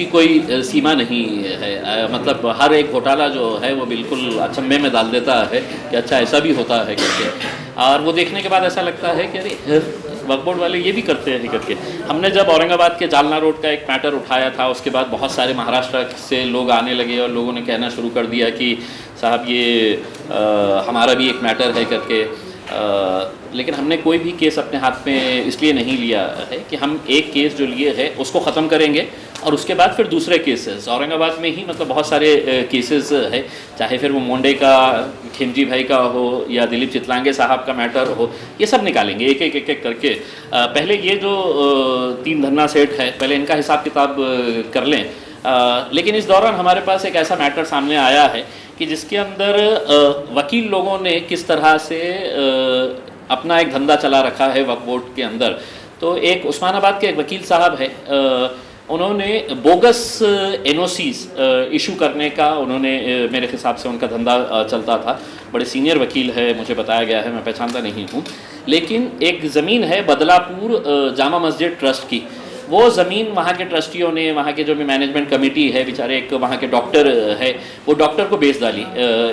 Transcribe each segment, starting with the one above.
उसकी कोई सीमा नहीं है। मतलब हर एक घोटाला जो है वो बिल्कुल अचंभे में डाल देता है कि अच्छा ऐसा भी होता है करके, और वो देखने के बाद ऐसा लगता है कि अरे वक्फ बोर्ड वाले ये भी करते हैं करके। हमने जब औरंगाबाद के जालना रोड का एक मैटर उठाया था, उसके बाद बहुत सारे महाराष्ट्र से लोग आने लगे और लोगों ने कहना शुरू कर दिया कि साहब ये हमारा भी एक मैटर है करके। लेकिन हमने कोई भी केस अपने हाथ में इसलिए नहीं लिया है कि हम एक केस जो लिए है उसको ख़त्म करेंगे और उसके बाद फिर दूसरे केसेस औरंगाबाद में ही मतलब बहुत सारे केसेस है, चाहे फिर वो मोंडे का, खिमजी भाई का हो या दिलीप चितलांगे साहब का मैटर हो, ये सब निकालेंगे एक एक करके। पहले ये जो 3 धन्ना सेठ है, पहले इनका हिसाब किताब कर लें। लेकिन इस दौरान हमारे पास एक ऐसा मैटर सामने आया है कि जिसके अंदर वकील लोगों ने किस तरह से अपना एक धंधा चला रखा है वक्फ बोर्ड के अंदर। तो एक उस्मानाबाद के एक वकील साहब है, उन्होंने बोगस एनओसीज इशू करने का उन्होंने मेरे हिसाब से उनका धंधा चलता था। बड़े सीनियर वकील है, मुझे बताया गया है, मैं पहचानता नहीं हूँ। लेकिन एक ज़मीन है बदलापुर जामा मस्जिद ट्रस्ट की, वो ज़मीन वहाँ के ट्रस्टियों ने, वहाँ के जो भी मैनेजमेंट कमेटी है, बेचारे एक वहाँ के डॉक्टर है, वो डॉक्टर को बेच डाली।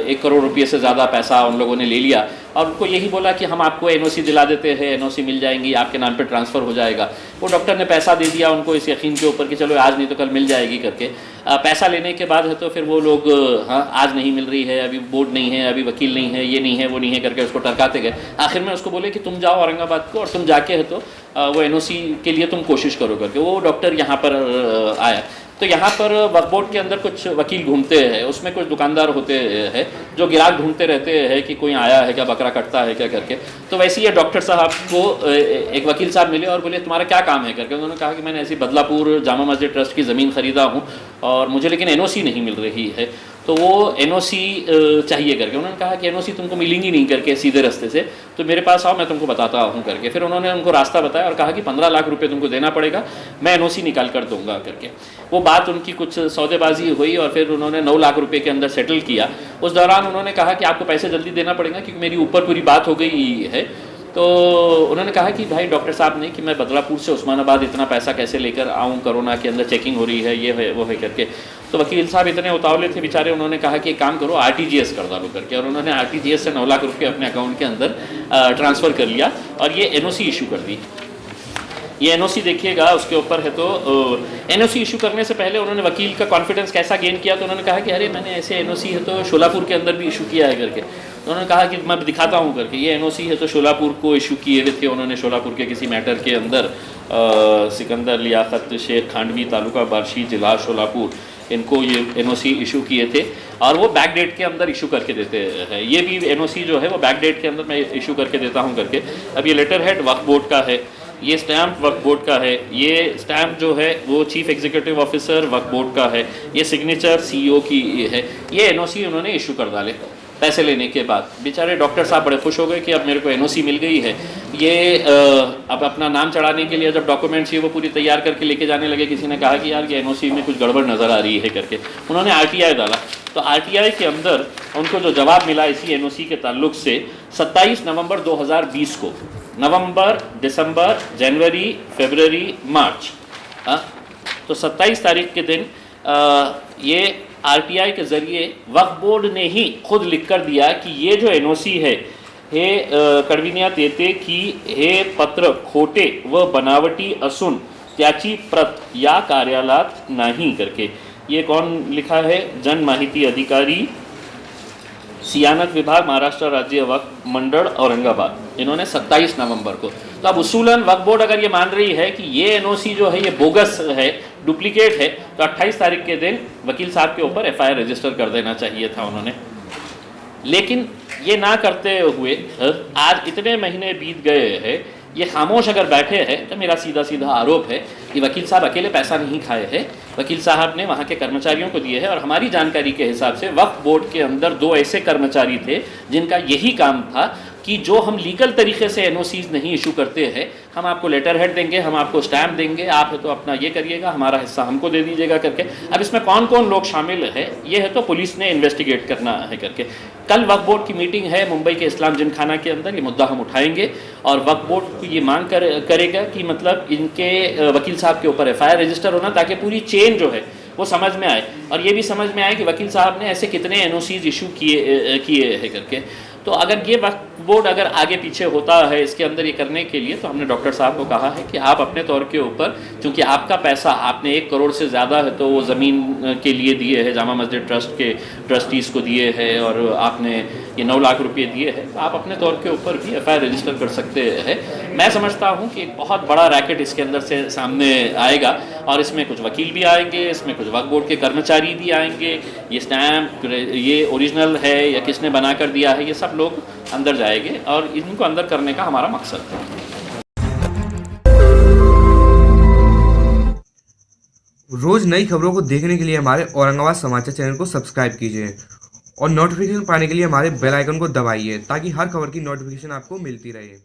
1 करोड़ रुपये से ज़्यादा पैसा उन लोगों ने ले लिया और उनको यही बोला कि हम आपको एनओसी दिला देते हैं, एनओसी मिल जाएंगी, आपके नाम पे ट्रांसफ़र हो जाएगा। वो डॉक्टर ने पैसा दे दिया उनको इस यकीन के ऊपर कि चलो आज नहीं तो कल मिल जाएगी करके। पैसा लेने के बाद है तो फिर वो लोग हाँ आज नहीं मिल रही है, अभी बोर्ड नहीं है, अभी वकील नहीं है, ये नहीं है, वो नहीं है करके उसको टरकाते गए। आखिर में उसको बोले कि तुम जाओ औरंगाबाद को और तुम जाके है तो वो एनओसी के लिए तुम कोशिश करो करके। वो डॉक्टर यहाँ पर आया। तो यहाँ पर वक्फ बोर्ड के अंदर कुछ वकील घूमते हैं, उसमें कुछ दुकानदार होते हैं जो गिराक ढूंढते रहते हैं कि कोई आया है क्या, बकरा कटता है क्या करके। तो वैसे ही डॉक्टर साहब को एक वकील साहब मिले और बोले तुम्हारा क्या काम है करके। उन्होंने कहा कि मैंने ऐसी बदलापुर जामा मस्जिद ट्रस्ट की ज़मीन ख़रीदा हूँ और मुझे लेकिन एनओसी नहीं मिल रही है, तो वो एनओसी चाहिए करके। उन्होंने कहा कि एनओसी तुमको मिलेंगी नहीं करके सीधे रास्ते से, तो मेरे पास आओ मैं तुमको बताता हूँ करके। फिर उन्होंने उनको रास्ता बताया और कहा कि 15 लाख रुपए तुमको देना पड़ेगा, मैं एनओसी निकाल कर दूंगा करके। वो बात उनकी कुछ सौदेबाजी हुई और फिर उन्होंने 9 लाख रुपए के अंदर सेटल किया। उस दौरान उन्होंने कहा कि आपको पैसे जल्दी देना पड़ेगा क्योंकि मेरी ऊपर पूरी बात हो गई है। तो उन्होंने कहा कि भाई डॉक्टर साहब ने कि मैं बदलापुर से उस्मानाबाद इतना पैसा कैसे लेकर आऊँ, कोरोना के अंदर चेकिंग हो रही है, ये है वो है करके। तो वकील साहब इतने उतावले थे बेचारे, उन्होंने कहा कि एक काम करो आरटीजीएस कर डालो करके। और उन्होंने आरटीजीएस से 9 लाख रुपये अपने अकाउंट के अंदर ट्रांसफ़र कर लिया और ये एनओसी इशू कर दी। ये एनओसी देखिएगा उसके ऊपर है। तो एनओसी इशू करने से पहले उन्होंने वकील का कॉन्फिडेंस कैसा गेन किया, तो उन्होंने कहा कि अरे मैंने ऐसे एनओसी है तो शोलापुर के अंदर भी इशू किया है करके। उन्होंने कहा कि मैं दिखाता हूँ करके, ये एनओसी है तो शोलापुर को इशू किए हुए थे उन्होंने। शोलापुर के किसी मैटर के अंदर सिकंदर लियाकत शेख खांडवी तालुका बार्शी जिला शोलापुर, इनको ये एनओसी इशू किए थे और वो बैक डेट के अंदर इशू करके देते हैं। ये भी एनओसी जो है वो बैक डेट के अंदर मैं इशू करके देता हूँ करके। अब ये लेटर हेड वक्फ बोर्ड का है, ये स्टैम्प वक्फ बोर्ड का है, ये स्टैम्प जो है वो चीफ एग्जीक्यूटिव ऑफिसर वक्फ बोर्ड का है, ये सिग्नेचर सीईओ की है। ये एनओसी उन्होंने इशू कर डाले पैसे लेने के बाद। बेचारे डॉक्टर साहब बड़े खुश हो गए कि अब मेरे को एनओसी मिल गई है। ये अब अपना नाम चढ़ाने के लिए जब डॉक्यूमेंट्स ये वो पूरी तैयार करके लेके जाने लगे, किसी ने कहा कि यार ये एनओसी में कुछ गड़बड़ नज़र आ रही है करके। उन्होंने आरटीआई डाला, तो आरटीआई के अंदर उनको जो जवाब मिला इसी एनओसी के ताल्लुक से 27 नवंबर 2020 को, नवंबर, दिसंबर, जनवरी, फरवरी, मार्च, तो 27 तारीख के दिन ये आरटीआई के ज़रिए वक्फ बोर्ड ने ही खुद लिख कर दिया कि ये जो एनओसी है हे कळविण्यात येते की हे पत्र खोटे व बनावटी असून त्याची प्रत या कार्यालयात नाही करके। ये कौन लिखा है? जन माहिती अधिकारी, सियानत विभाग, महाराष्ट्र राज्य वक्फ मंडल, औरंगाबाद। इन्होंने 27 नवंबर को। तो अब उसूलन वक्फ बोर्ड अगर ये मान रही है कि ये एनओसी जो है ये बोगस है, डुप्लीकेट है, तो 28 तारीख के दिन वकील साहब के ऊपर एफआईआर रजिस्टर कर देना चाहिए था उन्होंने। लेकिन ये ना करते हुए आज इतने महीने बीत गए हैं, ये खामोश अगर बैठे हैं तो मेरा सीधा सीधा आरोप है कि वकील साहब अकेले पैसा नहीं खाए हैं। वकील साहब ने वहाँ के कर्मचारियों को दिए हैं और हमारी जानकारी के हिसाब से वक्फ बोर्ड के अंदर 2 ऐसे कर्मचारी थे जिनका यही काम था कि जो हम लीगल तरीके से एनओसीज नहीं इशू करते हैं, हम आपको लेटर हेड देंगे, हम आपको स्टैम्प देंगे, आप है तो अपना ये करिएगा, हमारा हिस्सा हमको दे दीजिएगा करके। अब इसमें कौन कौन लोग शामिल है ये है तो पुलिस ने इन्वेस्टिगेट करना है करके। कल वक्फ बोर्ड की मीटिंग है मुंबई के इस्लाम जिमखाना के अंदर, ये मुद्दा हम उठाएंगे और वक्फ बोर्ड को ये मांग करेगा कि मतलब इनके वकील साहब के ऊपर एफआईआर रजिस्टर होना, ताकि पूरी चेन जो है वो समझ में आए, और ये भी समझ में आए कि वकील साहब ने ऐसे कितने एनओसीज इशू किए है करके। तो अगर ये वक्फ बोर्ड अगर आगे पीछे होता है इसके अंदर ये करने के लिए, तो हमने डॉक्टर साहब को कहा है कि आप अपने तौर के ऊपर, चूँकि आपका पैसा आपने 1 करोड़ से ज़्यादा है तो वो ज़मीन के लिए दिए है, जामा मस्जिद ट्रस्ट के ट्रस्टीज़ को दिए हैं, और आपने ये 9 लाख रुपये दिए हैं, तो आप अपने तौर के ऊपर भी FIR रजिस्टर कर सकते हैं। मैं समझता हूँ कि एक बहुत बड़ा रैकेट इसके अंदर से सामने आएगा, और इसमें कुछ वकील भी आएंगे, इसमें कुछ वक्फ बोर्ड के कर्मचारी भी आएंगे, ये स्टैम्प ये ओरिजिनल है या किसने बना कर दिया है, ये सब लोग अंदर जाएंगे, और इनको अंदर करने का हमारा मकसद है। रोज नई खबरों को देखने के लिए हमारे औरंगाबाद समाचार चैनल को सब्सक्राइब कीजिए और नोटिफिकेशन पाने के लिए हमारे बेल आइकन को दबाइए ताकि हर खबर की नोटिफिकेशन आपको मिलती रहे।